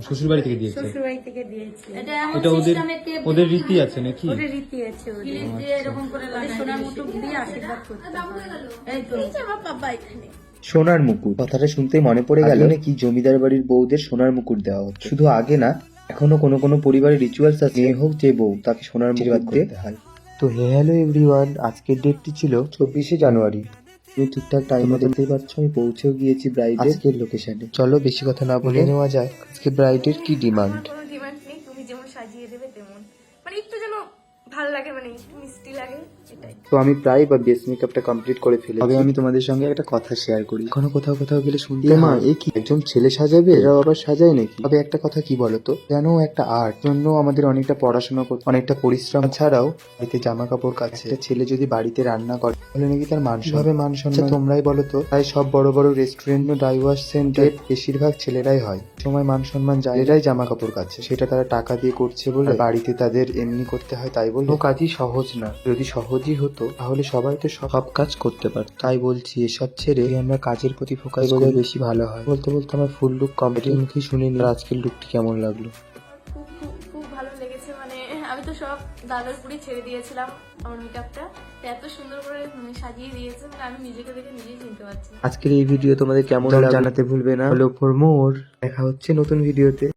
শ্বশুর বাড়ি থেকে দিয়েছে? শ্বশুর বাড়ি থেকে দিয়েছে। এটা ওদের রীতি আছে নাকি? ওদের রীতি আছে, এরকম করে সোনার মুকুট দিয়ে আশীর্বাদ করতে হয়। এই তো আমার বাবা এখানে সোনার মুকুট কথাটা শুনতেই মনে পড়ে গেল নাকি জমিদার বাড়ির বউদের সোনার মুকুট দেওয়া হতো। শুধু আগে না, এখনো কোনো কোনো পরিবারের রিচুয়ালস আছে, মেয়ে হোক যে বউ তাকে সোনার মুকুট দিতে হয়। তো হ্যালো এভরিওয়ান, আজকের ডেটটি ছিল 24শে জানুয়ারি। তুমি ঠিকঠাক টাইমে দেখতেই পাচ্ছ আমি পৌঁছেও গিয়েছি ব্রাইডের আজকের লোকেশনে। চলো বেশি কথা না বলে নেওয়া যাক আজকে ব্রাইডের কি ডিমান্ড। কোনো ডিমান্ড নেই, তুমি যেমন সাজিয়ে দেবে তেমন, মানে একটু যেন ভালো লাগে, মানে একটু মিষ্টি লাগে, এটাই। তো আমি প্রায় বা বেস মেকআপটা কমপ্লিট করে ফেলেছি। তবে আমি তোমাদের সঙ্গে একটা কথা শেয়ার করি। এখনো কোথাও কোথাও গেলে শুনতে মা এ কি একজন ছেলে সাজাবে, এরাও আবার সাজায় নাকি? তবে একটা কথা কি বলতো, যেন একটা আর্ট জন্য আমাদের অনেকটা পড়াশোনা করতে, অনেকটা পরিশ্রম ছাড়াও বাড়িতে জামা কাপড় কাছে একটা ছেলে যদি বাড়িতে রান্না করে তাহলে নাকি তার মান সম্মান তোমরাই বলো তো। তাই সব বড় বড় রেস্টুরেন্ট ডাইভার্স সেন্টার বেশিরভাগ ছেলেরাই হয়, সময় মান সম্মান যায় এরাই জামা কাপড় কাছে, সেটা তারা টাকা দিয়ে করছে বলে, বাড়িতে তাদের এমনি করতে হয় তাই বলে। কাজই সহজ না, যদি সহজই হতো তাহলে সবাই তো সব কাজ করতে পারত। তাই বলছি এসব ছেড়ে আমরা কাজের প্রতি ফোকাস করলে বেশি ভালো হয়। বলতে বলতে আমার ফুল লুক কমপ্লিট, মুখে শুনে নিই আজকের লুকটি কেমন লাগলো। খুব খুব খুব ভালো লেগেছে, মানে আমি তো সব দাদার উপরই ছেড়ে দিয়েছিলাম আমার মেকআপটা, এত সুন্দর করে সাজিয়ে দিয়েছে, মানে আমি নিজেকে দেখে নিজেই চিনতে পারছি। আজকের এই ভিডিও তোমাদের কেমন লাগলো জানাতে ভুলবে না। ফলো ফর মোর, দেখা হচ্ছে নতুন ভিডিওতে।